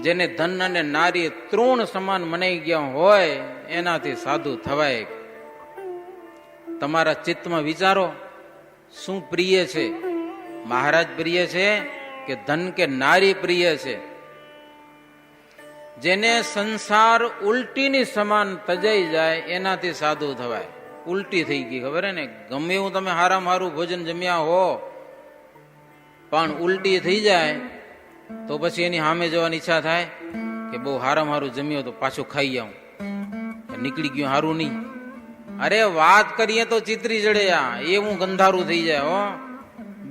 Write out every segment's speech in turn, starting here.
જેને ધન અને નારી તૃણ સમાન મનાઈ ગયા હોય એનાથી સાધુ થવાય. તમારા ચિત્તમાં વિચારો, શું પ્રિય છે? મહારાજ પ્રિય છે કે ધન કે નારી પ્રિય છે? જેને સંસાર ઉલટીની સમાન તજાઈ જાય એનાથી સાધુ થવાય. ઉલટી થઈ ગઈ, ખબર હે ને? ગમે એવું તમે હારામાં હારું ભોજન જમ્યા હો, પણ ઉલટી થઈ જાય તો પછી એની સામે જવાની ઈચ્છા થાય કે બહુ હારામાં હારું જમ્યો તો પાછું ખાઈ જાઉં, નીકળી ગયું હારું નહીં. અરે વાત કરીએ તો ચિત્રી જડે, એવું ગંધારું થઈ જાય હો.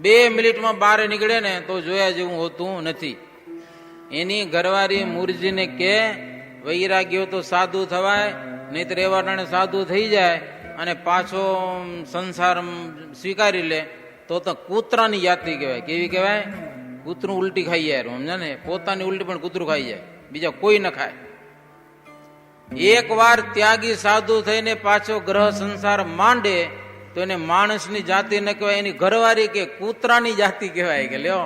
2 મિનિટમાં બહાર નીકળે ને તો જોયા જેવું હોતું નથી. એની ઘરવાળી મૂર્જીને કે વૈરાગ્યો તો સાધુ થવાય, નહીં તો રેવાટાણે સાધુ થઈ જાય અને પાછો સંસાર સ્વીકારી લે તો કૂતરાની યાતિ કહેવાય. કેવી કહેવાય? કૂતરું ઉલટી ખાઈ જાય, સમજા ને? પોતાની ઉલટી પણ કૂતરું ખાઈ જાય, બીજા કોઈ ન ખાય. એક વાર ત્યાગી સાધુ થઈને પાછો ગ્રહ સંસાર માંડે તો એને માણસની જાતિ ન કહેવાય, એની ઘરવાળી કે કૂતરાની જાતિ કહેવાય. કે લ્યો,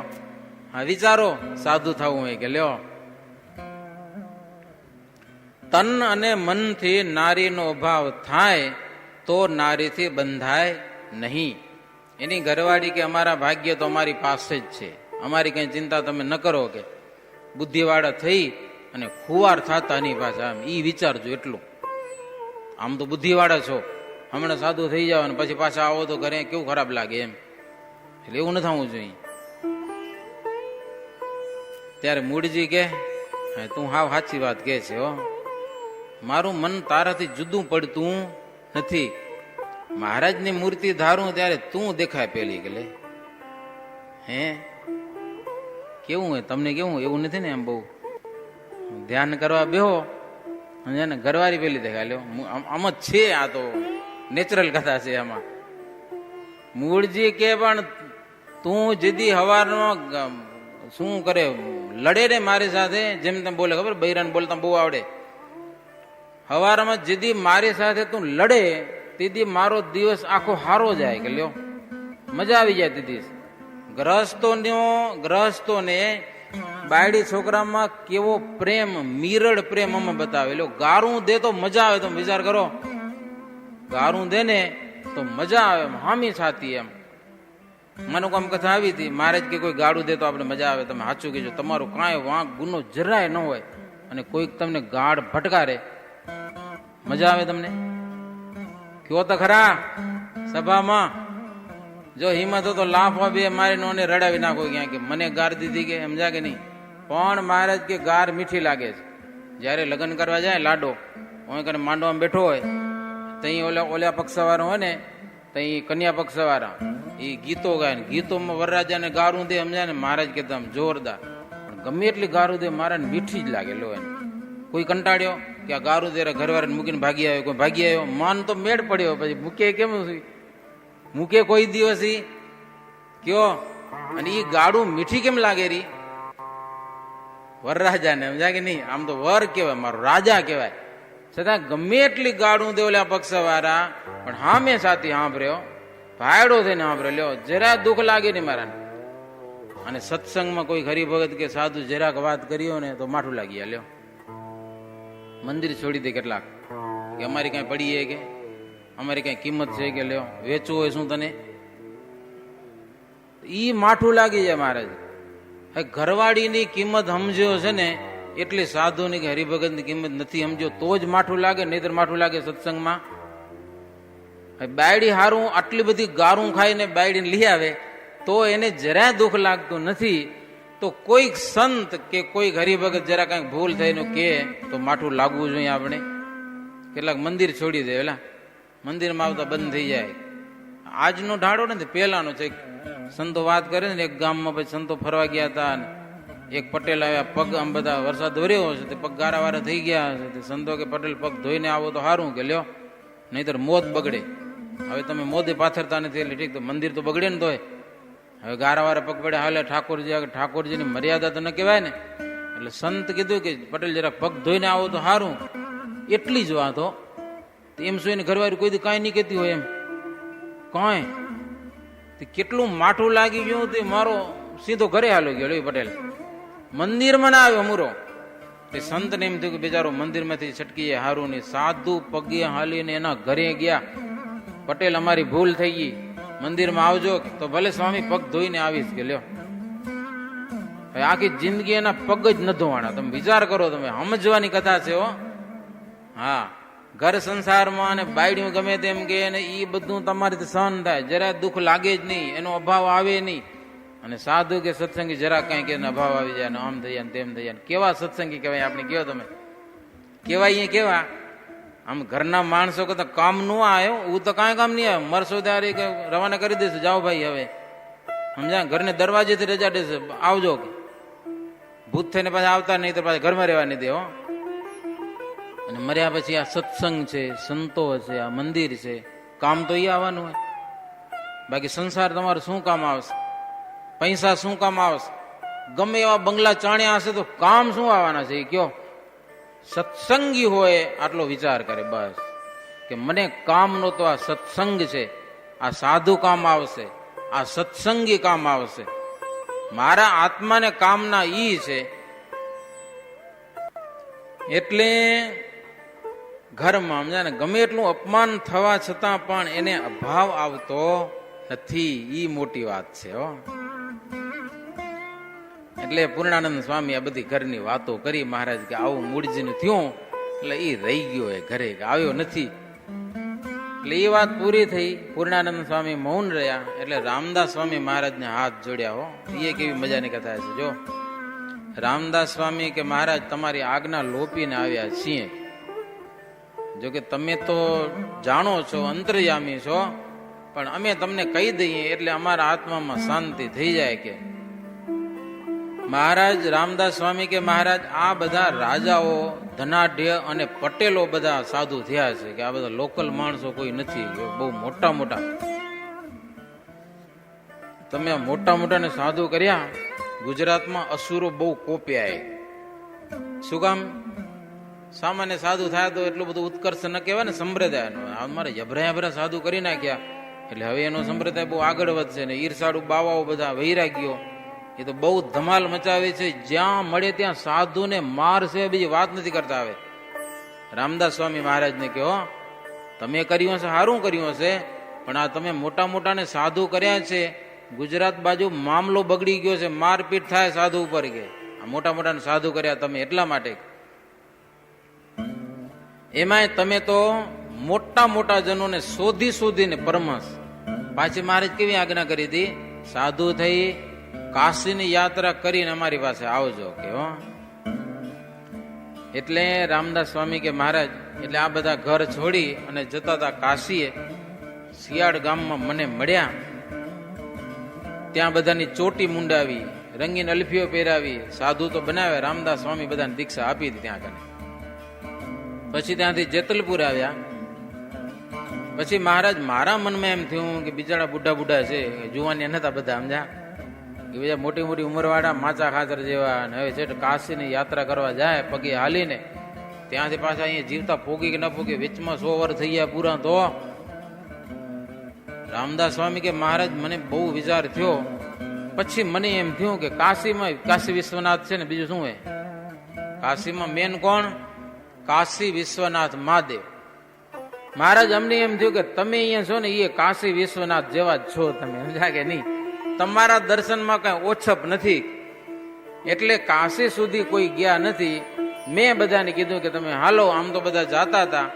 હા વિચારો, સાધુ થવું હોય કે લ્યો. તન અને મનથી નારીનો અભાવ થાય તો નારીથી બંધાય નહીં. એની ઘરવાળી કે અમારા ભાગ્ય તો અમારી પાસે જ છે, અમારી કઈ ચિંતા તમે ન કરો. કે બુદ્ધિવાળા થઈ અને ખુવાર થતા એની પાસે આમ ઈ વિચારજો એટલું. આમ તો બુદ્ધિવાળા છો, હમણાં સાધુ થઈ જાવ અને પછી પાછા આવો તો ઘરે કેવું ખરાબ લાગે એમ. એટલે એવું ન થવું જોઈએ. ત્યારે મૂળજી કે તું હાવ સાચી વાત કે છે હો, મારું મન તારાથી જુદું પડતું નથી. મહારાજની મૂર્તિ ધારું ત્યારે તું દેખાય પેલી. કે લે હે કેવું હોય તમને? કેવું એવું નથી ને? એમ બહુ ધ્યાન કરવા બેહો અને ઘરવાળી પેલી દેખાય. લ્યો આમ જ છે, આ તો નેચરલ કથા છે. આમાં મૂળજી કે પણ તું જેદી હવારનો શું કરે, લડે ને મારી સાથે, જેમ તમે બોલે ખબર, બૈરાને બોલતા બહુ આવડે. હવારમાં જેદી મારી સાથે તું લડે તેદી મારો દિવસ આખો હારો જાય. કે લ્યો મજા આવી જાય તેદી. ગ્રહસ્થોને બાયડી છોકરામાં કેવો પ્રેમ, મીરડ પ્રેમ અમે બતાવે. લો ગારું દે તો મજા આવે. તમે વિચાર કરો, ગારું દે ને તો મજા આવે, હામી છાતી એમ. મનોકામ કથા આવી હતી, મહારાજ કે કોઈ ગાડું દે તો આપણે મજા આવે. તમે સાચું કહેજો, તમારો કાંઈ વાંક ગુનો જરાય ન હોય અને કોઈક તમને ગાઢ ભટકારે, મજા આવે તમને? કયો તો ખરા સભામાં. જો હિંમત તો લાફો બે મારીને ઓને રડાવી નાખો ક્યાં કે મને ગાર દીધી, કે સમજા કે નહીં? પણ મહારાજ કે ગાર મીઠી લાગે છે. જયારે લગ્ન કરવા જાય લાડો હોય કે માંડવામાં બેઠો હોય તઈ ઓલા પક્ષવાળા હોય ને, તઈ કન્યા પક્ષવાળા એ ગીતો ગાય ને ગીતોમાં વરરાજાને ગારું દે, સમજાય ને? મહારાજ કહેતા આમ જોરદાર, પણ ગમે એટલી ગારું દે મારાને મીઠી જ લાગે. લો એને કોઈ કંટાળ્યો કે આ ગારું દે ઘરવાળાને મૂકીને ભાગી આવ્યો, કોઈ ભાગી આવ્યો, માન તો મેળ પડ્યો, પછી મૂકે કેમ? મૂકે કોઈ દિવસ કયો? અને ઈ ગાડું મીઠી કેમ લાગે રી વરરાજાને, સમજા કે નહીં? આમ તો વર કહેવાય, મારો રાજા કહેવાય, છતાં ગમે એટલી ગાડું દે ઓલા પક્ષવાળા, પણ હામે સાથી સાંભળ્યો, ભાયડો થઈને સાંભળ્યો. લ્યો જરા દુઃખ લાગે ને મારાને. અને સત્સંગમાં કોઈ હરિભગત કે સાધુ જરાક વાત કર્યો ને તો માઠું લાગી ગયા. લ્યો મંદિર છોડી દે કેટલાક, કે અમારી કઈ પડી કે અમારી કઈ કિંમત છે કે લ્યો વેચવું હોય શું તને? ઈ માઠું લાગી જાય મહારાજ. ઘરવાળીની કિંમત સમજ્યો છે ને એટલી સાધુની કે હરિભગતની કિંમત નથી સમજ્યો તો જ માઠું લાગે, નહીતર માઠું લાગે સત્સંગમાં. બાયડી હારું આટલી બધી ગારું ખાઈને બાયડીને લઈ આવે તો એને જરાય દુઃખ લાગતું નથી, તો કોઈક સંત કે કોઈક હરિભગત જરા કઈક ભૂલ થઈને કે તો માઠું લાગવું જોઈએ આપણે. કેટલાક મંદિર છોડી દે, એલા મંદિરમાં આવતા બંધ થઈ જાય. આજનો ઢાળો ને પેલાનો છે. સંતો વાત કરે ને, એક ગામમાં પછી સંતો ફરવા ગયા હતા, એક પટેલ આવ્યા, પગ આમ બધા વરસાદ ધોર્યો છે તે પગ ગારા વારા થઈ ગયા છે. સંતો કે પટેલ પગ ધોઈને આવો તો સારું, કે લ્યો નહીતર મોત બગડે. હવે તમે મોદી પાથરતા નથી એટલે ઠીક, તો મંદિર તો બગડે ને. તોય હવે ગારા વાળા પગ પડે હાલે ઠાકોરજીની મર્યાદા તો ન કહેવાય ને. એટલે સંત કીધું કે પટેલ જરા પગ ધોઈને આવો તો સારું. એટલી જ વાત હો. એમ જોઈને ઘરવાળી કોઈ દી કાંઈ નહીં કહેતી હોય એમ કાંઈ. કેટલું માઠું લાગી ગયું તે મારો સીધો ઘરે હાલો ગયો. પટેલ મંદિરમાં ના આવ્યો મૂરો, તે સંતને એમ થયું કે બિચારો મંદિરમાંથી છટકીએ હારું નહીં. સાધુ પગે હાલીને એના ઘરે ગયા. પટેલ અમારી ભૂલ થઈ ગઈ, મંદિરમાં આવજો. તો ભલે સ્વામી પગ ધોઈને આવીશ કે લ્યો. આખી જિંદગી એના પગ જ ન ધોવાના. તમે વિચાર કરો, તમે સમજવાની કથા છે હો. હા, ઘર સંસારમાં અને બાયડીઓ ગમે તેમ કે એ બધું તમારી સહન થાય, જરા દુઃખ લાગે જ નહીં, એનો અભાવ આવે નહીં. અને સાધુ કે સત્સંગી જરા કઈ કે અભાવ આવી જાય, આમ થઈ જાય તેમ થઈ જાય. કેવા સત્સંગી કહેવાય આપણે? કયો તમે કેવાય કેવા? આમ ઘરના માણસો કરતા કામ નું આવ્યો, હું તો કાંઈ કામ નહીં આવ્યો, મરશો ત્યારે કે રવાના કરી દેશે, જાઓ ભાઈ હવે સમજા, ઘરને દરવાજેથી રજા દેશે, આવજો. કે ભૂત થઈને પાછા આવતા નહીં તો પાછા ઘરમાં રહેવા નહીં દે હો. અને મર્યા પછી આ સત્સંગ છે, સંતો છે, આ મંદિર છે, કામ તો એ આવવાનું હોય. બાકી સંસાર તમારું શું કામ આવશે? પૈસા શું કામ આવશે? ગમે એવા બંગલા ચાણ્યા હશે તો કામ શું આવવાના છે એ કયો? સત્સંગી હોય આટલો વિચાર કરે બસ, કે મને કામનો તો આ સત્સંગ છે, આ સાધુ કામ આવશે, આ સત્સંગી કામ આવશે. મારા આત્માને કામના ઈ છે. એટલે ઘરમાં સમજાને ગમે એટલું અપમાન થવા છતાં પણ એને અભાવ આવતો નથી. ઈ મોટી વાત છે હો. એટલે પૂર્ણાનંદ સ્વામી આ બધી ઘરની વાતો કરી મહારાજ કે આવું મૂળજીને થયું, એટલે એ રહી ગયો એ ઘરે, આવ્યો નથી. એટલે એ વાત પૂરી થઈ. પૂર્ણાનંદ સ્વામી મૌન રહ્યા. એટલે રામદાસ સ્વામી મહારાજને હાથ જોડ્યા હો. એ કેવી મજાની કથા છે જો. રામદાસ સ્વામી કે મહારાજ તમારી આજ્ઞા લોપીને આવ્યા છીએ. જો કે તમે તો જાણો છો, અંતર્યામી છો, પણ અમે તમને કહી દઈએ એટલે અમારા આત્મામાં શાંતિ થઈ જાય. કે મહારાજ રામદાસ સ્વામી કે મહારાજ આ બધા રાજાઓ, ધનાઢ્ય અને પટેલો બધા સાધુ થયા છે, કે આ બધા લોકલ માણસો કોઈ નથી, બહુ મોટા મોટા. તમે મોટા મોટાને સાધુ કર્યા. ગુજરાતમાં અસુરો બહુ કોપ્યા. શું કામ? સામાન્ય સાધુ થાય તો એટલું બધું ઉત્કર્ષ ન કહેવાય ને સંપ્રદાયનો. અમારે જબરા સાધુ કરી નાખ્યા એટલે હવે એનો સંપ્રદાય બહુ આગળ વધશે ને. ઈર્ષાળુ બાવાઓ બધા વૈરાગ્યો એ તો બહુ ધમાલ મચાવી છે. જ્યાં મળે ત્યાં સાધુને મારશે, બીજી વાત નથી કરતા. આવે રામદાસ સ્વામી મહારાજને કહો તમે કર્યું હશે, સારું કર્યું હશે, પણ આ તમે મોટા મોટાને સાધુ કર્યા છે, ગુજરાત બાજુ મામલો બગડી ગયો છે, મારપીટ થાય સાધુ ઉપર. કે આ મોટા મોટાને સાધુ કર્યા તમે એટલા માટે. એમાંય તમે તો મોટા મોટા જનોને શોધીને પરમહંસ. પાછી મહારાજ કેવી આજ્ઞા કરી હતી? સાધુ થઈ કાશીની યાત્રા કરીને અમારી પાસે આવજો. કે હો. એટલે રામદાસ સ્વામી કે મહારાજ એટલે આ બધા ઘર છોડી અને જતા હતા કાશીએ. શિયાળ ગામમાં મને મળ્યા. ત્યાં બધાની ચોટી મુંડાવી, રંગીન અલ્ફીઓ પહેરાવી, સાધુ તો બનાવ્યા. રામદાસ સ્વામી બધાને દીક્ષા આપી હતી ત્યાં કને. પછી ત્યાંથી જેતલપુર આવ્યા. પછી મહારાજ મારા મનમાં એમ થયું કે બિચારા બુઢા છે, જુવાની નતા બધા સમજા, કે બીજા મોટી મોટી ઉંમરવાળા માચા ખાચર જેવા, અને હવે છે કાશીની યાત્રા કરવા જાય પગે હાલીને, ત્યાંથી પાછા અહીંયા જીવતા પોગી કે ન પોગી, વચમાં 100 વર્ષ થઈ ગયા પૂરા. તો રામદાસ સ્વામી કે મહારાજ મને બહુ વિચાર થયો. પછી મને એમ થયું કે કાશીમાં કાશી વિશ્વનાથ છે ને, બીજું શું હોય કાશીમાં? મેન કોણ? કાશી વિશ્વનાથ મહાદેવ. મહારાજ અમને એમ થયું કે તમે અહીંયા છો ને એ કાશી વિશ્વનાથ જેવા જ છો. તમે સમજ્યા કે નહીં? તમારા દર્શનમાં કઈ ઓછપ નથી. એટલે કાશી સુધી કોઈ ગયા નથી. મેં બધાને કીધું કે તમે હાલો. આમ તો બધા જાતા હતા,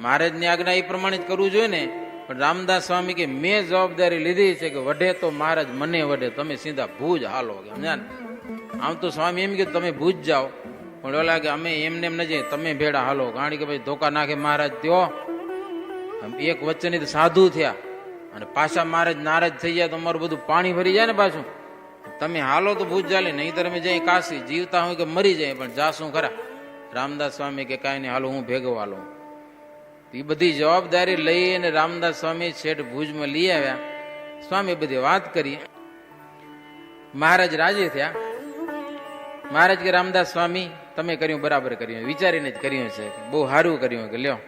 મહારાજની આજ્ઞા એ પ્રમાણે જ કરવું જોઈએ ને. પણ રામદાસ સ્વામી કે મેં જવાબદારી લીધી છે કે વઢે તો મહારાજ મને વઢે, તમે સીધા ભુજ હાલો. સમજ્યા ને? આમ તો સ્વામી એમ કીધું તમે ભુજ જાઓ, પણ ઓલા કે અમે એમને એમ ન જઈએ, તમે ભેડા હાલો. કારણ કે ભાઈ ધોકા નાખે મહારાજ ત્યો. એક વચ્ચેની તો સાધુ થયા અને પાછા મહારાજ નારાજ થઈ જાય તો અમારું બધું પાણી ભરી જાય ને પાછું. તમે હાલો તો ભુજ ચાલે, નહીં તો અમે જઈએ કાશી. જીવતા હોય કે મરી જાય પણ જાશું ખરા. રામદાસ સ્વામી કે કાંઈ નહીં, હાલો હું ભેગો હાલો. એ બધી જવાબદારી લઈને રામદાસ સ્વામી છેઠ ભુજમાં લઈ આવ્યા. સ્વામી બધી વાત કરી. મહારાજ રાજી થયા. મહારાજ કે રામદાસ સ્વામી તમે કર્યું બરાબર કર્યું, વિચારીને જ કર્યું છે, બહુ સારું કર્યું. કે લ્યો.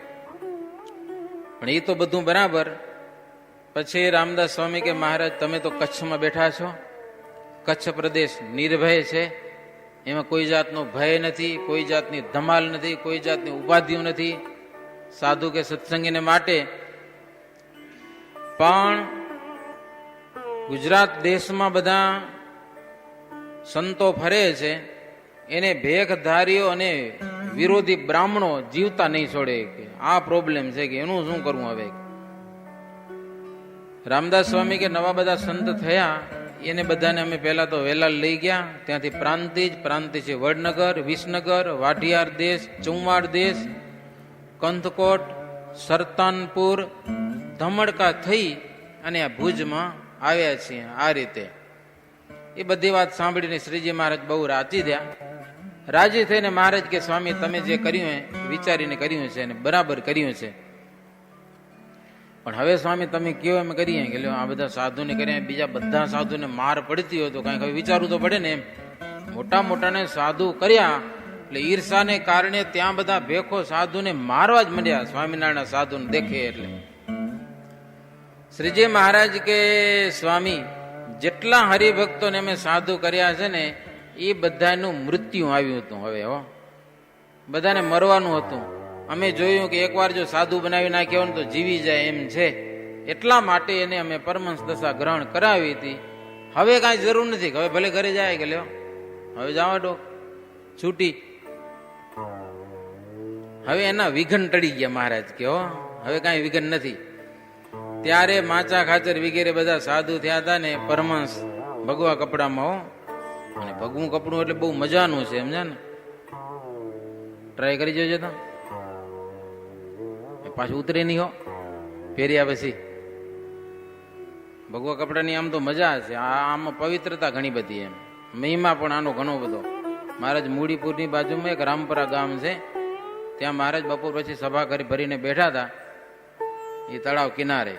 પણ એ તો બધું બરાબર. પછી રામદાસ સ્વામી કે મહારાજ તમે તો કચ્છમાં બેઠા છો, કચ્છ પ્રદેશ નિર્ભય છે, એમાં કોઈ જાતનો ભય નથી, કોઈ જાતની ધમાલ નથી, કોઈ જાતની ઉપાધિઓ નથી સાધુ કે સત્સંગીને માટે. પણ ગુજરાત દેશમાં બધા સંતો ફરે છે, એને ભેખધારીઓ અને વિરોધી બ્રાહ્મણો જીવતા નહીં છોડે. કે આ પ્રોબ્લેમ છે કે એનું શું કરવું હવે. રામદાસ સ્વામી કે નવા બધા સંત થયા, એને બધાને અમે પહેલા તો વેલાલ લઈ ગયા. ત્યાંથી પ્રાંતિજ છે વડનગર, વિસનગર, વાઢિયાર દેશ, ચુંવાડ દેશ, કંથકોટ, સરતાનપુર, ધમડકા થઈ અને આ ભુજમાં આવ્યા છીએ. આ રીતે એ બધી વાત સાંભળીને શ્રીજી મહારાજ બહુ રાજી થયા. રાજી થઈને મહારાજ કે સ્વામી તમે જે કર્યું વિચારીને કર્યું છે અને બરાબર કર્યું છે, પણ હવે સ્વામી તમે કયો એમ કરીએ કે આ બધા સાધુને કર્યા, બીજા બધા સાધુને માર પડતી હોય તો કાંઈક હવે વિચારવું તો પડે ને. એમ મોટા મોટાને સાધુ કર્યા એટલે ઈર્ષાને કારણે ત્યાં બધા ભેખો સાધુને મારવા જ માંડ્યા. સ્વામિનારાયણ સાધુને દેખે એટલે શ્રીજી મહારાજ કે સ્વામી જેટલા હરિભક્તોને અમે સાધુ કર્યા છે ને એ બધાનું મૃત્યુ આવ્યું હતું. હવે બધાને મરવાનું હતું. અમે જોયું કે એકવાર જો સાધુ બનાવી નાખ્યો ને તો જીવી જાય એમ છે, એટલા માટે એને અમે પરમહંસ દશા ગ્રહણ કરાવી હતી. હવે કાંઈ જરૂર નથી, હવે ભલે ઘરે જાય કે લ્યો હવે જવા દો છૂટી. હવે એના વિઘન ટળી ગયા મહારાજ કે હવે કાંઈ વિઘન નથી. ત્યારે માચા ખાચર વગેરે બધા સાધુ થયા હતા ને પરમહંસ ભગવા કપડામાં. અને ભગવું કપડું એટલે બહુ મજાનું છે, સમજ્યા ને. ટ્રાય કરી જોજો તો પાછું ઉતરે નહીં હો પહેર્યા પછી. ભગવા કપડાની આમ તો મજા છે, આમાં પવિત્રતા ઘણી બધી, એમ મહિમા પણ આનો ઘણો બધો. મહારાજ મૂડીપુરની બાજુમાં એક રામપરા ગામ છે, ત્યાં મહારાજ બપોર પછી સભા કરી ભરીને બેઠા હતા એ તળાવ કિનારે.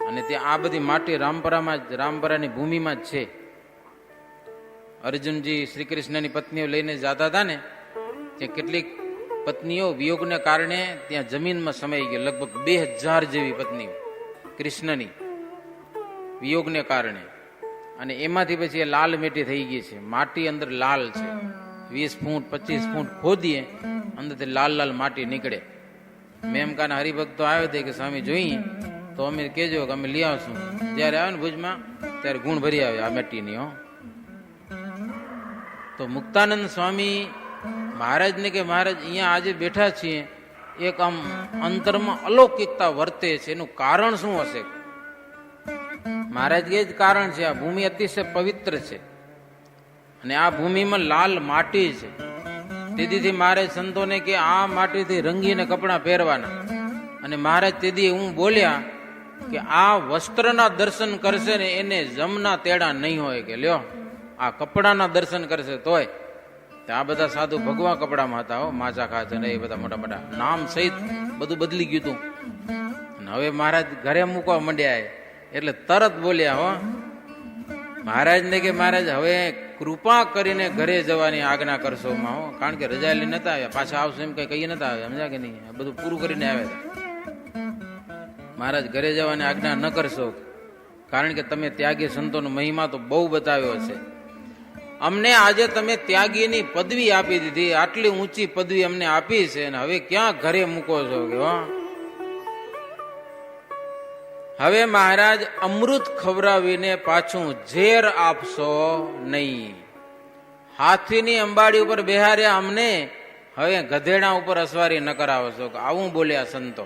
અને ત્યાં આ બધી માટી રામપરાની ભૂમિમાં જ છે. અર્જુનજી શ્રી કૃષ્ણની પત્નીઓ લઈને જતા હતા ને, ત્યાં કેટલીક પત્નીઓ વિયોગને કારણે ત્યાં જમીનમાં સમાઈ ગઈ. લગભગ 2000 જેવી પત્નીઓ કૃષ્ણની વિયોગને કારણે. અને એમાંથી પછી એ લાલ મેટી થઈ ગઈ છે. માટી અંદર લાલ છે, 20 ફૂટ 25 ફૂટ ખોદીએ અંદરથી લાલ લાલ માટી નીકળે. મેમકાના હરિભક્તો આવ્યો હતો કે સ્વામી જોઈએ તો અમે કહેજો કે અમે લઈ આવશું. જયારે આવે ને ભુજમાં ત્યારે ગુણ ભરી આવે આ માટીની. તો મુક્તાનંદ સ્વામી મહારાજને કે મહારાજ અહીંયા આજે બેઠા છીએ, એક આમ અંતરમાં અલૌકિકતા વર્તે છે, એનું કારણ શું હશે? મહારાજ એ જ કારણ છે, આ ભૂમિ અતિશય પવિત્ર છે અને આ ભૂમિમાં લાલ માટી છે. તેથી મહારાજ સંતોને કે આ માટીથી રંગીને કપડાં પહેરવાના. અને મહારાજ તેથી હું બોલ્યા કે આ વસ્ત્રના દર્શન કરશે ને એને જમના તેડા નહીં હોય. કે લ્યો આ કપડાના દર્શન કરશે તોય. આ બધા સાધુ ભગવા કપડામાં હતા, માચા ખાચર એ બધા મોટા મોટા નામ સહિત બધું બદલી ગયું હતું. હવે મહારાજ ઘરે મૂકવા માંડ્યા એટલે તરત બોલ્યા મહારાજ ને કે મહારાજ હવે કૃપા કરીને ઘરે જવાની આજ્ઞા કરશો માં. કારણ કે રજા લઈને નતા આવ્યા, પાછા આવશો એમ કઈ કહીએ નતા આવ્યા, સમજ્યા કે નહીં? બધું પૂરું કરીને આવ્યા હતા. મહારાજ ઘરે જવાની આજ્ઞા ન કરશો, કારણ કે તમે ત્યાગી સંતોનો મહિમા તો બહુ બતાવ્યો છે. અમને આજે તમે ત્યાગીની પદવી આપી દીધી, આટલી ઊંચી પદવી અમને આપી છે, અને હવે ક્યાં ઘરે મૂકો છો? કે હવે મહારાજ અમૃત ખવડાવીને પાછું ઝેર આપશો નહીં. હાથીની અંબાડી ઉપર બેહાર્યા અમને, હવે ગધેડા ઉપર અસવારી ન કરાવશો. આવું બોલ્યા સંતો.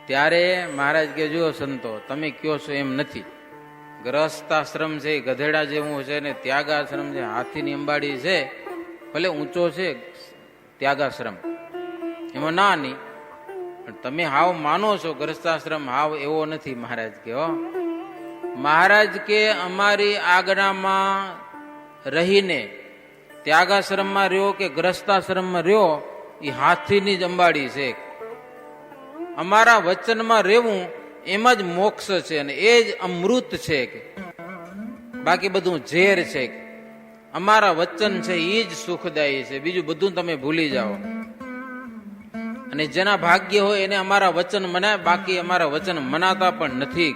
ત્યારે મહારાજ કે જુઓ સંતો, તમે કયો છો એમ નથી. ગ્રહસ્થાશ્રમ છે ગધેડા જેવું છે ને ત્યાગાશ્રમ છે હાથીની અંબાડી છે, ભલે ઊંચો છે ત્યાગાશ્રમ, એમાં ના નહીં. તમે હાવ માનો છો ગ્રહસ્થાશ્રમ હાવ એવો નથી. મહારાજ કે મહારાજ કે અમારી આજ્ઞામાં રહીને ત્યાગાશ્રમમાં રહ્યો કે ગ્રહસ્થાશ્રમમાં રહ્યો એ હાથીની જ અંબાડી છે. અમારા વચનમાં રહેવું એમ જ મોક્ષ છે અને એ જ અમૃત છે. કે બાકી બધું ઝેર છે. અમારા વચન છે એ જ સુખદાયી છે, બીજું બધું તમે ભૂલી જાઓ. અને જેના ભાગ્ય હોય એને અમારા વચન મનાય, બાકી અમારા વચન મનાતા પણ નથી.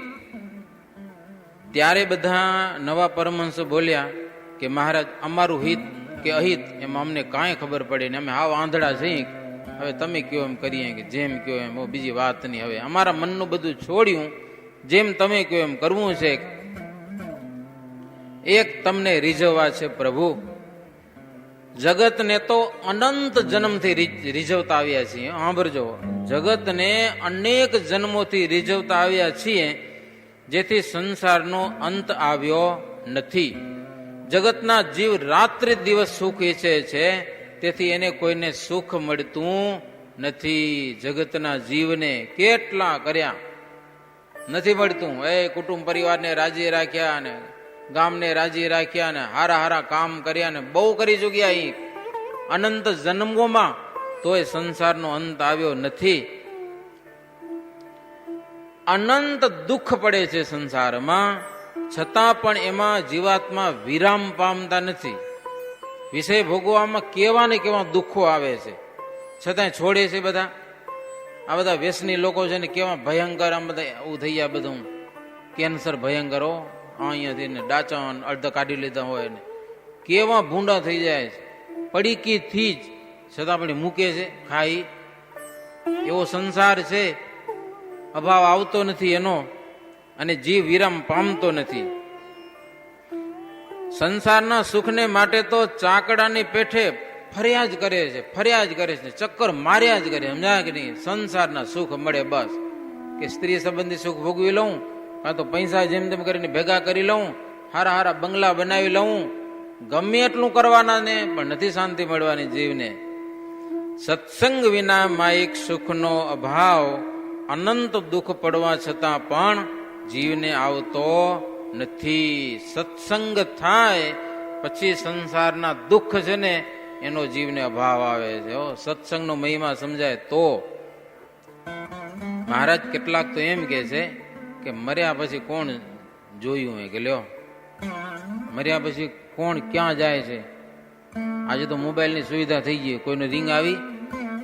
ત્યારે બધા નવા પરમહંસો બોલ્યા કે મહારાજ અમારું હિત કે અહિત એમાં અમને કાંઈ ખબર પડે ને અમે હાવ આંધળા છીએ, હવે તમે કયો એમ કરીએ, કે જેમ કયો એમ, બીજી વાત નહીં, હવે અમારા મનનું બધું છોડ્યું, જેમ તમે કયો એમ કરવું છે. એક તમને રીઝવવા છે પ્રભુ, જગતને તો અનંત જન્મથી રીઝવતા આવ્યા છીએ. સાંભળજો, જગતને અનેક જન્મોથી રીઝવતા આવ્યા છીએ, જેથી સંસારનો અંત આવ્યો નથી. જગતના જીવ રાત્રિ દિવસ સુખ ઈચ્છે છે, તેથી એને કોઈને સુખ મળતું નથી. જગતના જીવને કેટલા કર્યા, નથી મળતું. એ કુટુંબ પરિવારને રાજી રાખ્યા ને ગામને રાજી રાખ્યા ને હારા હારા કામ કર્યા ને બહુ કરી ચૂક્યા અહીં અનંત જન્મોમાં, તોય સંસારનો અંત આવ્યો નથી. અનંત દુઃખ પડે છે સંસારમાં, છતાં પણ એમાં જીવાત્મા વિરામ પામતા નથી. વિષય ભોગવામાં કેવા ને કેવા દુઃખો આવે છે, છતાં છોડે છે બધા. આ બધા વ્યસની લોકો છે ને કેવા ભયંકર, આમ બધા એવું થઈ ગયા, બધું કેન્સર ભયંકર હો, અહીંયાથી ને ડાચા અડધા કાઢી લીધા હોય ને કેવા ભૂંડા થઈ જાય છે પડીકીથી જ, છતાં પણ મૂકે છે ખાઈ. એવો સંસાર છે, અભાવ આવતો નથી એનો, અને જીવ વિરામ પામતો નથી. સંસારના સુખને માટે તો ચાકડાની પેઠે ફરિયાદ કરે છે, ફરિયાદ કરે છે, ચક્કર માર્યા જ કરે. સમજાય કે નહીં? સંસારના સુખ મળે બસ, કે સ્ત્રી સંબંધી સુખ ભોગવી લઉં, કાં તો પૈસા જેમ તેમ કરીને ભેગા કરી લઉં, હારા હારા બંગલા બનાવી લઉં, ગમે એટલું કરવાના ને પણ નથી શાંતિ મળવાની જીવને. સત્સંગ વિના માયિક સુખનો અભાવ, અનંત દુઃખ પડવા છતાં પણ જીવને આવતો નથી. સત્સંગ થાય પછી સંસારના દુઃખ છે ને એનો જીવને અભાવ આવે છે. સત્સંગનો મહિમા સમજાય તો. મહારાજ કેટલાક તો એમ કે છે કે મર્યા પછી કોણ જોયું હોય, કે લ્યો મર્યા પછી કોણ ક્યાં જાય છે. આજે તો મોબાઈલની સુવિધા થઈ ગઈ, કોઈનો રિંગ આવી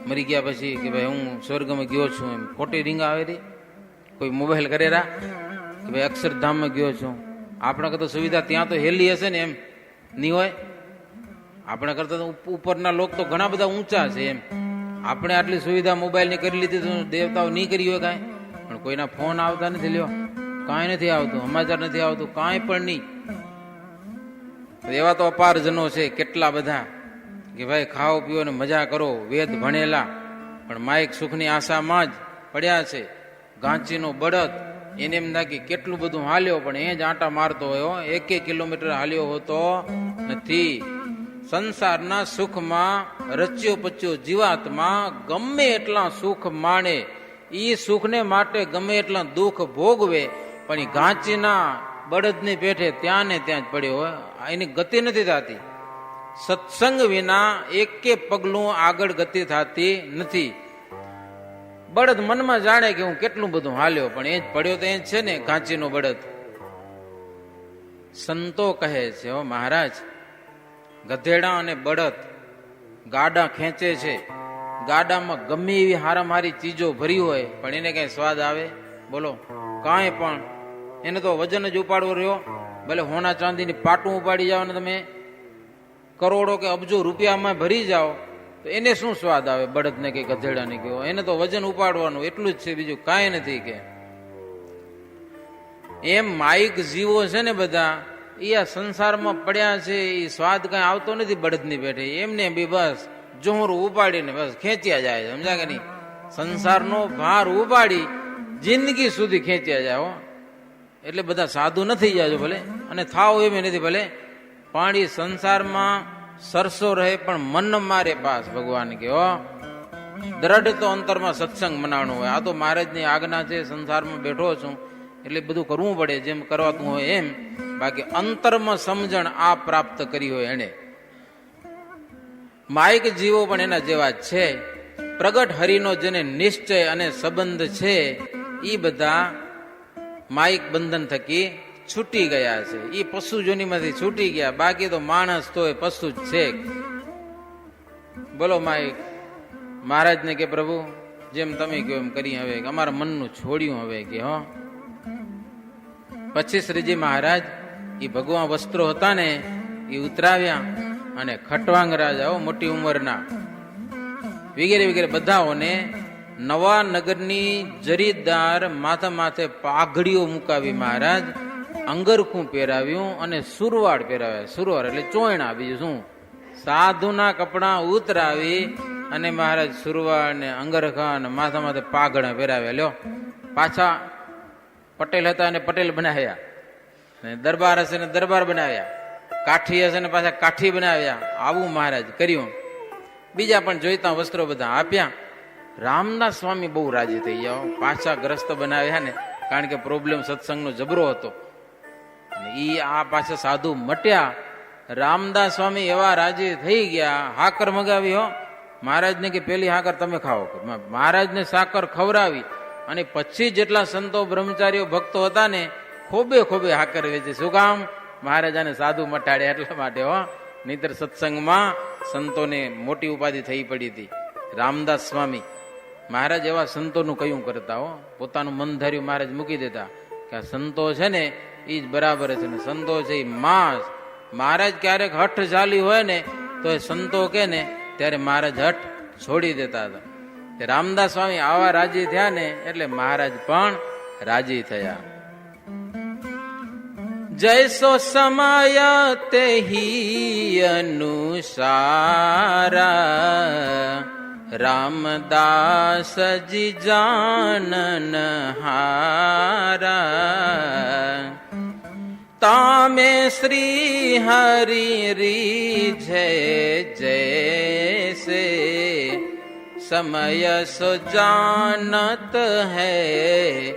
મરી ગયા પછી કે ભાઈ હું સ્વર્ગમાં ગયો છું, એમ ખોટી રિંગ આવે રહી. કોઈ મોબાઈલ કરેરા કે ભાઈ અક્ષરધામમાં ગયો છું. આપણા કરતા સુવિધા ત્યાં તો હેલી હશે ને, એમ નહીં હોય? આપણા કરતા તો ઉપરના લોકો તો ઘણા બધા ઊંચા છે એમ. આપણે આટલી સુવિધા મોબાઈલની કરી લીધી તો દેવતાઓ નહીં કરી હોય કાંઈ, પણ કોઈના ફોન આવતા નથી, લ્યો કાંઈ નથી આવતું, સમાચાર નથી આવતું, કાંઈ પણ નહીં. એવા તો અપાર જનો છે કેટલા બધા કે ભાઈ ખાઓ પીઓ ને મજા કરો, વેદ ભણેલા, પણ માયિક સુખની આશામાં જ પડ્યા છે. ગાંચીનો બળદ એને એમ લાગે કેટલું બધું હાલ્યો, પણ એ જ આંટા મારતો હોય, 1 કિલોમીટર હાલ્યો હોતો નથી. સંસારના સુખમાં રચ્યો પચ્યો જીવાત્મા ગમે એટલા સુખ માણે, ઈ સુખને માટે ગમે એટલા દુઃખ ભોગવે, પણ એ ગાંચીના બળદની પેઠે ત્યાં ને ત્યાં જ પડ્યો હોય, એની ગતિ નથી થતી. સત્સંગ વિના એકે પગલું આગળ ગતિ થતી નથી. બળદ મનમાં જાણે કે હું કેટલું બધું હાલ્યો, પણ એ જ પડ્યો તો એ જ છે ને, ગાંચીનો બળદ. સંતો કહે છે, હો મહારાજ, ગધેડા અને બળદ ગાડા ખેંચે છે, ગાડામાં ગમે એવી હારામારી ચીજો ભરી હોય, પણ એને કઈ સ્વાદ આવે? બોલો, કાંઈ પણ. એને તો વજન જ ઉપાડવો રહ્યો. ભલે હોના ચાંદીની પાટું ઉપાડી જાઓ ને તમે, કરોડો કે અબજો રૂપિયામાં ભરી જાઓ, તો એને શું સ્વાદ આવે? બળદને કે ગધેડાને કહો, એને તો વજન ઉપાડવાનું એટલું જ છે, બીજું કાંઈ નથી. કે એમ માયિક જીવો છે ને બધા, એ આ સંસારમાં પડ્યા છે, એ સ્વાદ કઈ આવતો નથી બળદની પેઠે. એમને બી બસ જોહરું ઉપાડીને બસ ખેંચ્યા જાય, સમજા કે નહીં? સંસારનો ભાર ઉપાડી જિંદગી સુધી ખેંચ્યા જાય. હો, એટલે બધા સાધુ નથી જાજો ભલે, અને થાવ એમ નથી ભલે, પાણી સંસારમાં સરસો રહે પણ મન મારે પાસ. ભગવાન કે હો, દ્રઢ તો અંતરમાં સત્સંગ મનાવવાનું હોય. આ તો મહારાજની આજ્ઞા છે, સંસારમાં બેઠો છું એટલે બધું કરવું પડે, જેમ કરવાતું હોય એમ. બાકી અંતરમાં સમજણ આ પ્રાપ્ત કરી હોય એને. માયિક જીવો પણ એના જેવા જ છે. પ્રગટ હરિનો જેને નિશ્ચય અને સંબંધ છે, એ બધા માયિક બંધન થકી છૂટી ગયા છે. એ પશુ જોનીમાંથી છૂટી ગયા, બાકી તો માણસ તો પશુ જ છે. બોલો માયિક મહારાજને કે પ્રભુ જેમ તમે કહો એમ કરી, હવે અમારા મનનું છોડ્યું હવે કે. હો, પછી શ્રીજી મહારાજ એ ભગવાન વસ્ત્રો હતા ને એ ઉતરાવ્યા અને ખટવાંગ રાજાઓ મોટી ઉંમરના વગેરે વગેરે બધાઓને નવા નગરની જરીદાર માથે પાઘડીઓ મુકાવી મહારાજ, અંગરખું પહેરાવ્યું અને સુરવાડ પહેરાવ્યા. સુરવાડ એટલે ચોયણા, બીજું શું, સાધુના કપડા ઉતરાવી અને મહારાજ સુરવાડ ને અંગરખા અને માથે પાઘડા પહેરાવ્યા. લ્યો, પાછા પટેલ હતા અને પટેલ બનાવ્યા, દરબાર હશે ને દરબાર બનાવ્યા, કાઠી હશે ને પાછા કાઠી બનાવ્યા. આવું મહારાજ કર્યું. બીજા પણ જોઈતા વસ્ત્રો બધા આપ્યા. રામદાસ સ્વામી બહુ રાજી થઈ ગયા, પાછા ગ્રસ્ત બનાવ્યા ને, કારણ કે પ્રોબ્લેમ સત્સંગનો જબરો હતો. ઈ આ પાછા સાધુ મટ્યા. રામદાસ સ્વામી એવા રાજી થઈ ગયા, હાકર મગાવી હો મહારાજને કે પેલી હાકર તમે ખાઓ. મહારાજને સાકર ખવડાવી અને પછી જેટલા સંતો બ્રહ્મચારીઓ ભક્તો હતા ને ખોબે ખોબે હાકર વેચી. શું કામ? મહારાજાને સાધુ મટાડ્યા એટલા માટે હો. નહીતર સત્સંગમાં સંતોને મોટી ઉપાધિ થઈ પડી હતી. રામદાસ સ્વામી મહારાજ એવા સંતોનું કયું કરતા હો, પોતાનું મન ધાર્યું મહારાજ મૂકી દેતા કે આ સંતો છે ને એ જ બરાબર છે ને સંતો છે એ માસ. મહારાજ ક્યારેક હઠ ચાલી હોય ને તો એ સંતો કે ને ત્યારે મહારાજ હઠ છોડી દેતા હતા. રામદાસ સ્વામી આવા રાજી થયા ને એટલે મહારાજ પણ રાજી થયા. જૈસો સમય તેહી અનુસારા, રામદાસજી જાનન હારા. તામે શ્રી હરિ રીઝે જૈસે, સમય સો જાનત હૈ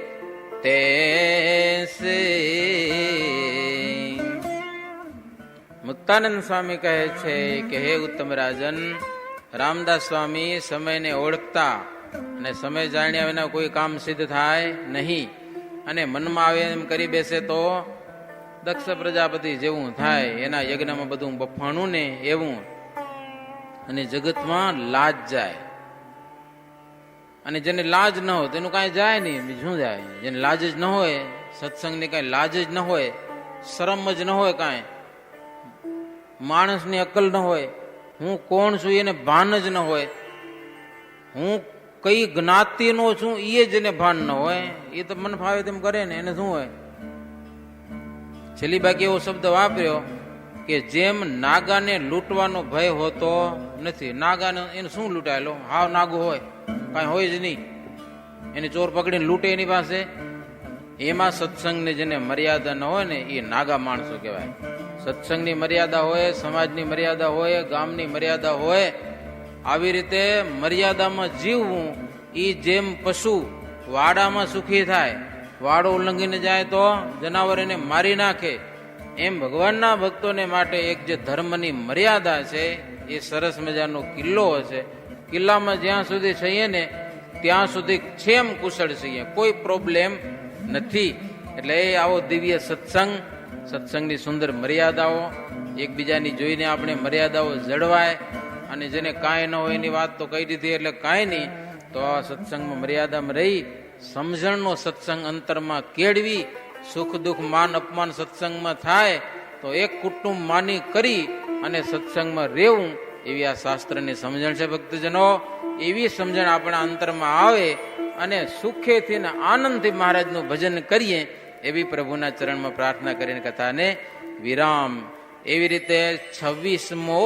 તૈસે. મુક્તાનંદ સ્વામી કહે છે કે હે ઉત્તમ રાજન, રામદાસ સ્વામી સમયને ઓળખતા અને સમય જાણ્યા વિના કોઈ કામ સિદ્ધ થાય નહીં, અને મનમાં આવે એમ કરી બેસે તો દક્ષ પ્રજાપતિ જેવું થાય. એના યજ્ઞમાં બધું બફાણું ને એવું, અને જગતમાં લાજ જાય. અને જેને લાજ ન હોય તેનું કાંઈ જાય નહીં, શું જાય? જેને લાજ જ ન હોય, સત્સંગની કાંઈ લાજ જ ન હોય, શરમ જ ન હોય, કાંઈ માણસની અક્કલ ન હોય, હું કોણ છું એને ભાન જ ન હોય, હું કઈ જ્ઞાતિનો છું એ જ એને ભાન ન હોય, એ તો મન ફાવે તેમ કરે ને, એને શું હોય? છેલ્લી બાકી એવો શબ્દ વાપર્યો કે જેમ નાગાને લૂંટવાનો ભય હોતો નથી. નાગાને એને શું લૂંટાયેલો? હાવ નાગો હોય, કાંઈ હોય જ નહીં, એને ચોર પકડીને લૂંટે એની પાસે. એમાં સત્સંગની જેને મર્યાદા ન હોય ને એ નાગા માણસો કહેવાય. સત્સંગની મર્યાદા હોય, સમાજની મર્યાદા હોય, ગામની મર્યાદા હોય, આવી રીતે મર્યાદામાં જીવવું. એ જેમ પશુ વાડામાં સુખી થાય, વાડો ઉલ્લંઘીને જાય તો જનાવર એને મારી નાખે, એમ ભગવાનના ભક્તોને માટે એક જે ધર્મની મર્યાદા છે એ સરસ મજાનો કિલ્લો હશે. કિલ્લામાં જ્યાં સુધી છીએ ને ત્યાં સુધી છેમ કુશળ છીએ, કોઈ પ્રોબ્લેમ નથી. એટલે એ આવો દિવ્ય સત્સંગ, સત્સંગની સુંદર મર્યાદાઓ, એકબીજાની જોઈને આપણે મર્યાદાઓ જળવાય. અને જેને કાંઈ ન હોય એની વાત તો કહી દીધી એટલે કાંઈ નહીં, તો આ સત્સંગમાં મર્યાદામાં રહી સમજણનો સત્સંગ અંતરમાં કેળવી, સુખ દુઃખ માન અપમાન સત્સંગમાં થાય તો એક કુટુંબ માની કરી અને સત્સંગમાં રહેવું, એવી આ શાસ્ત્રની સમજણ છે ભક્તજનો. એવી સમજણ આપણા અંતરમાં આવે અને સુખેથી ને આનંદથી મહારાજનું ભજન કરીએ, એવી પ્રભુના ચરણમાં પ્રાર્થના કરીને કથાને વિરામ. એવી રીતે 26મો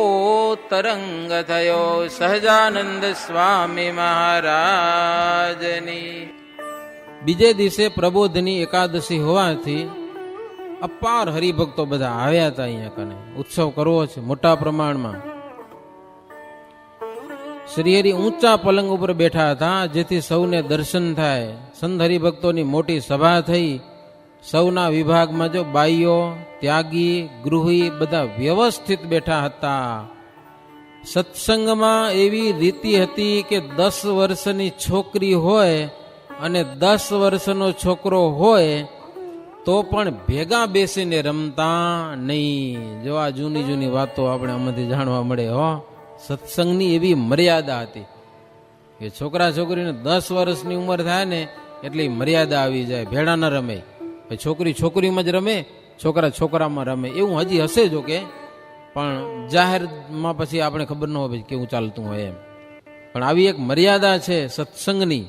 તરંગ થયો સહજાનંદ સ્વામી મહારાજની. બીજે દિવસે પ્રબોધની એકાદશી હોવાથી અપાર હરિભક્તો બધા આવ્યા હતા. અહીંયા કને ઉત્સવ કરવો છે મોટા પ્રમાણમાં. શ્રીહરિ ઊંચા પલંગ ઉપર બેઠા હતા, જેથી સૌને દર્શન થાય. સંત હરિભક્તોની મોટી સભા થઈ. સૌના વિભાગમાં જો બાઈઓ, ત્યાગી, ગૃહી બધા વ્યવસ્થિત બેઠા હતા. સત્સંગમાં એવી રીતિ હતી કે 10 વર્ષની છોકરી હોય અને 10 વર્ષનો છોકરો હોય તો પણ ભેગા બેસીને રમતા નહીં. જો આ જૂની જૂની વાતો આપણે આમાંથી જાણવા મળે હો. સત્સંગની એવી મર્યાદા હતી કે છોકરા છોકરીને 10 વર્ષની ઉંમર થાય ને એટલે મર્યાદા આવી જાય, ભેડા ન રમે. છોકરી છોકરીમાં જ રમે, છોકરા છોકરામાં રમે, એવું હજી હશે જો કે પણ જાહેરમાં પછી આપણે ખબર ન હોય કેવું ચાલતું હોય એમ. પણ આવી એક મર્યાદા છે સત્સંગની.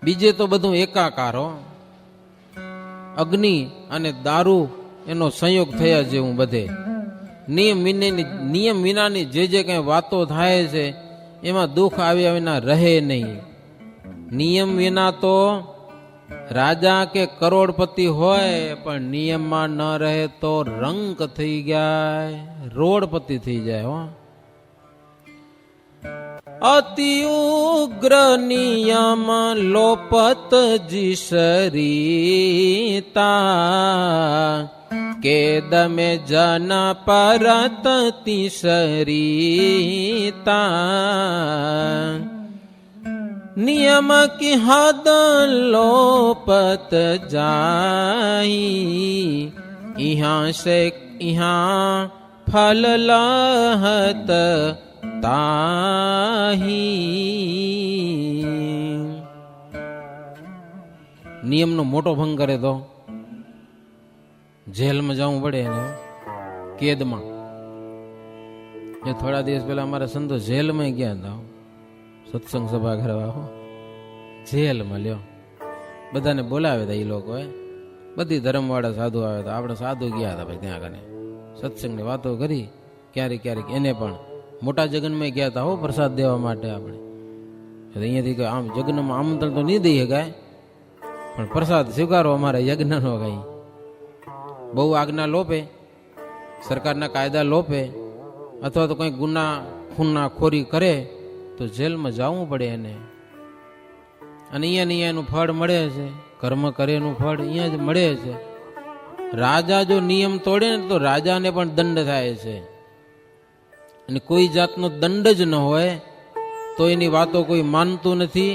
બીજે તો બધું એકાકાર હો. અગ્નિ અને દારૂ એનો સંયોગ થયા જેવું બધે. નિયમ વિનાની જે કઈ વાતો થાય છે એમાં દુઃખ આવ્યા વિના રહે નહીં. નિયમ વિના તો રાજા કે કરોડપતિ હોય પણ નિયમમાં ન રહે તો રંક થઈ જાય, રોડપતિ થઈ જાય હો. અતિ ઉગ્ર નિયમ લોપત જીસરીતા કેદ મે જન પરત તીસરીતા નિયમ કી હદ લોપત જાઈ ઇહાં સે ઇહાં ફલ લહત તાહી. નિયમનો મોટો ભંગ કરે તો જેલમાં જવું પડે ને, કેદમાં. એ થોડા દિવસ પહેલા અમારા સંતો જેલમાં ગયા હતા, સત્સંગ સભા કરવા. જેલમાં લ્યો, બધાને બોલાવે હતા એ લોકોએ, બધી ધર્મવાળા સાધુ આવે હતા. આપણે સાધુ ગયા હતા ભાઈ ત્યાં આગળ સત્સંગની વાતો કરી. ક્યારેક ક્યારેક એને પણ મોટા જગનમાં ગયા હતા હો પ્રસાદ દેવા માટે. આપણે અહીંયાથી આમ જગ્નમાં આમંત્રણ તો નહીં દઈ શકાય, પણ પ્રસાદ સ્વીકારો અમારા યજ્ઞનો. કઈ બહુ આજ્ઞા લોપે, સરકારના કાયદા લોપે, અથવા તો કંઈ ગુના ખૂનના ખોરી કરે તો જેલમાં જવું પડે એને. અને અહીંયા એનું ફળ મળે છે, કર્મ કરે એનું ફળ અહીંયા જ મળે છે. રાજા જો નિયમ તોડે ને તો રાજાને પણ દંડ થાય છે. અને કોઈ જાતનો દંડ જ ન હોય તો એની વાતો કોઈ માનતું નથી.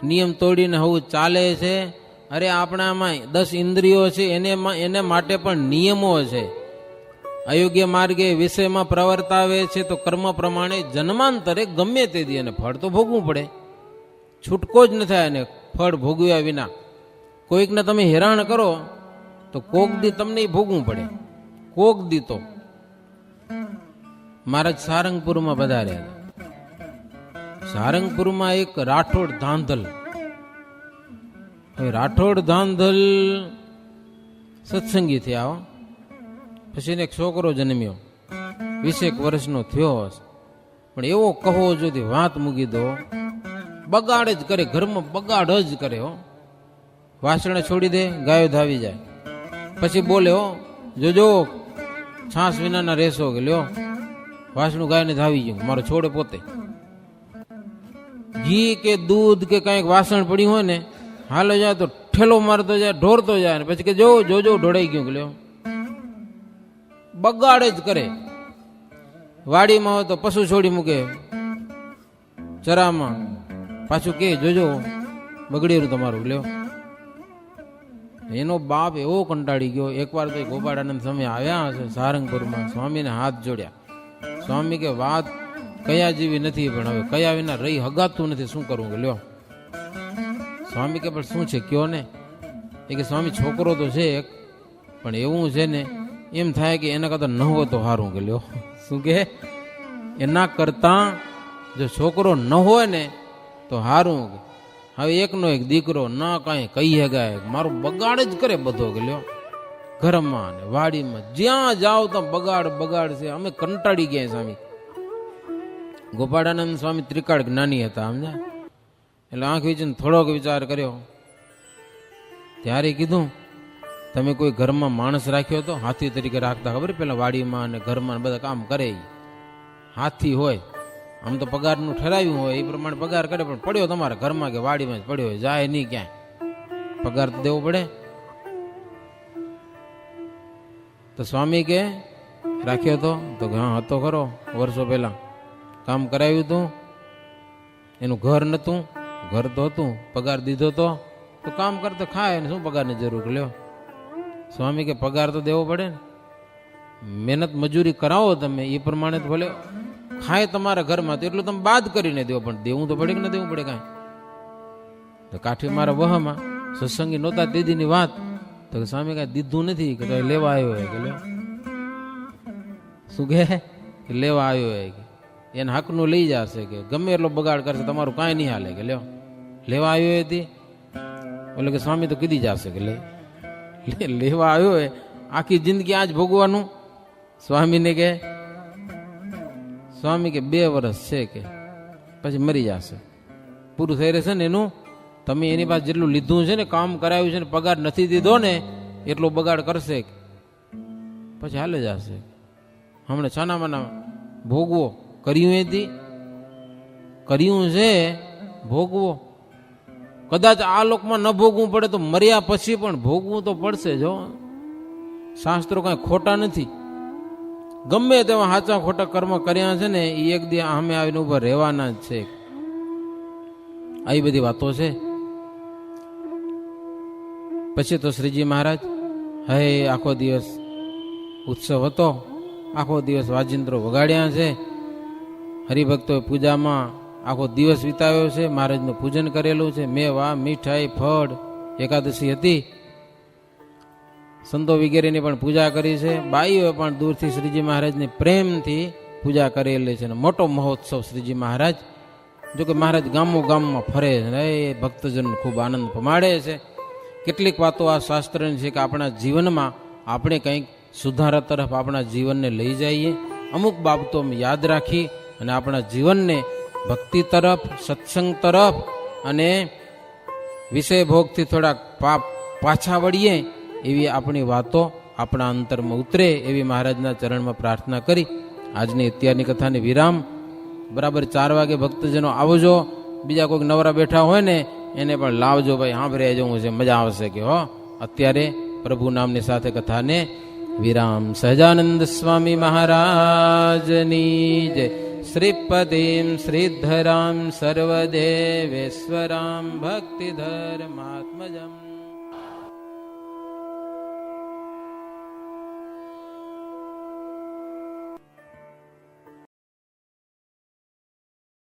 નિયમ તોડીને હવે ચાલે છે. અરે આપણામાં 10 ઇન્દ્રિયો છે, એને માટે પણ નિયમો છે. અયોગ્ય માર્ગે વિષયમાં પ્રવર્તાવે છે તો કર્મ પ્રમાણે જન્માંતરે ગમે તે દી એને ફળ તો ભોગવું પડે. છૂટકો જ ન થાય એને ફળ ભોગવ્યા વિના. કોઈકને તમે હેરાન કરો તો કોક દી તમને ભોગવું પડે, કોક દી તો. મહારાજ સારંગપુરમાં પધાર્યા. સારંગપુરમાં એક રાઠોડ ધાંધલ, રાઠોડ ધાંધલ સત્સંગી થયા. પછી એને એક છોકરો જન્મ્યો, 20 વર્ષનો થયો હશે. પણ એવો કહો જો વાત મૂકી દો, બગાડ જ કરે, ઘરમાં બગાડ જ કરે હો. વાસણ છોડી દે, ગાયો ધાવી જાય. પછી બોલે હો, જોજો છાસ વિનાના રેસો કે લ્યો, વાસણું ગાયને ધાવી ગયું. મારો છોડે પોતે ઘી કે દૂધ કે કઈક વાસણ પડ્યું હોય ને, હાલો જાય તો ઠેલો મારતો જાય, ઢોરતો જાય. પછી કે જોજો ઢોળાઈ ગયું કે લ્યો. બગાડ જ કરે. વાડીમાં હોય તો પશુ છોડી મૂકે ચરામાં, પાછું કે જોજો બગડેલું તમારું લ્યો. એનો બાપ એવો કંટાળી ગયો. એકવાર તો ગોપાળાનંદ સ્વામી આવ્યા હશે સારંગપુરમાં, સ્વામીને હાથ જોડ્યા. સ્વામી કે વાત કયા જેવી નથી, પણ હવે કયા વિના રહી હગાતું નથી, શું કરવું કે લ્યો. સ્વામી કે પણ શું છે કયો ને. એ કે સ્વામી છોકરો તો છે એક, પણ એવું છે ને એમ થાય કે એના કરતા ન હોય તો સારું કે લ્યો. શું કે એના કરતા જો છોકરો ન હોય ને તો સારું. હવે એકનો એક દીકરો ના કાંઈ કહી શકાય, મારું બગાડ જ કરે બધો કે લ્યો. ઘરમાં ને વાડીમાં જ્યાં જાઓ તો બગાડ છે. અમે કંટાળી ગયા સ્વામી. ગોપાળાનંદ સ્વામી ત્રિકાળ જ્ઞાની હતા સમજ્યા. એટલે આંખ વીચીને થોડોક વિચાર કર્યો. ત્યારે કીધું તમે કોઈ ઘરમાં માણસ રાખ્યો તો હાથી તરીકે રાખતા, ખબર પેલા વાડીમાં અને ઘરમાં બધા કામ કરે. હાથી હોય, આમ તો પગારનું ઠરાવ્યું હોય એ પ્રમાણે પગાર કરે, પણ પડ્યો તમારા ઘરમાં કે વાડીમાં જ પડ્યો હોય, જાય નહીં ક્યાંય, પગાર તો દેવો પડે. તો સ્વામી કે રાખ્યો તો હા હતો ખરો, વર્ષો પહેલા કામ કરાવ્યું હતું. એનું ઘર નતું, ઘર તો હતું, પગાર દીધો તો કામ કરતો ખાય ને શું પગારની જરૂર લ્યો. સ્વામી કે પગાર તો દેવો પડે ને, મહેનત મજૂરી કરાવો તમે એ પ્રમાણે તો ભલે ખાય તમારા ઘરમાં તો એટલું તમે બાદ કરીને દેવો, પણ દેવું તો પડે કે ન દેવું પડે કાંઈ. તો કાઠી મારા વહમાં સત્સંગી નહોતા દીદીની વાત, તો સ્વામી કાંઈ દીધું નથી કે લેવા આવ્યો હોય કે લ્યો. શું કે લેવા આવ્યો એ કે એને હકનું લઈ જશે કે ગમે એટલો બગાડ કરશે તમારું કાંઈ નહીં હાલે કે લ્યો લેવા આવ્યો હતી એટલે કે સ્વામી તો કીધી જશે કે લેવા આવ્યો એ આખી જિંદગી આજ ભોગવાનું. સ્વામીને કે સ્વામી કે 2 વર્ષ છે કે પછી મરી જશે, પૂરું થઈ રહેશે ને એનું. તમે એની પાસે જેટલું લીધું છે ને, કામ કરાવ્યું છે ને, પગાર નથી દીધો ને એટલો બગાડ કરશે પછી હાલે જશે. હમણાં છાનામાના ભોગવો કર્યું એથી કર્યું છે ભોગવો. કદાચ આ લોકમાં ન ભોગવું પડે તો મર્યા પછી પણ ભોગવું તો પડશે. જો શાસ્ત્રો કાંઈ ખોટા નથી. ગમે તેવા સાચા ખોટા કર્મ કર્યા છે ને એ એક દી સામે આવીને ઉભા રહેવાના જ છે. આવી બધી વાતો છે. પછી તો શ્રીજી મહારાજ હે આખો દિવસ ઉત્સવ હતો, આખો દિવસ વાજિંત્રો વગાડ્યા છે, હરિભક્તોએ પૂજામાં આખો દિવસ વિતાવ્યો છે, મહારાજનું પૂજન કરેલું છે, મેવા મીઠાઈ ફળ, એકાદશી હતી, સંતો વગેરેની પણ પૂજા કરી છે. બાઈઓએ પણ દૂરથી શ્રીજી મહારાજની પ્રેમથી પૂજા કરેલી છે. મોટો મહોત્સવ શ્રીજી મહારાજ. જોકે મહારાજ ગામમાં ફરે છે, એ ભક્તજન ખૂબ આનંદ પમાડે છે. કેટલીક વાતો આ શાસ્ત્રની છે કે આપણા જીવનમાં આપણે કંઈક સુધારા તરફ આપણા જીવનને લઈ જઈએ. અમુક બાબતો યાદ રાખી અને આપણા જીવનને ભક્તિ તરફ, સત્સંગ તરફ અને વિષય ભોગથી થોડાક પાછા વળીએ એવી આપણી વાતો આપણા અંતરમાં ઉતરે એવી મહારાજના ચરણમાં પ્રાર્થના કરી આજની અત્યારની કથાની વિરામ. બરાબર 4 વાગે ભક્તજનો આવજો. બીજા કોઈક નવરા બેઠા હોય ને એને પણ લાવજો, ભાઈ સાંભળે જવું છે, મજા આવશે કે હો. અત્યારે પ્રભુ નામની સાથે કથાને વિરામ. સહજાનંદ સ્વામી મહારાજની જય. શ્રીપતિમ શ્રીધરામ સર્વદેવેશ્વરામ ભક્તિધર્માત્મજમ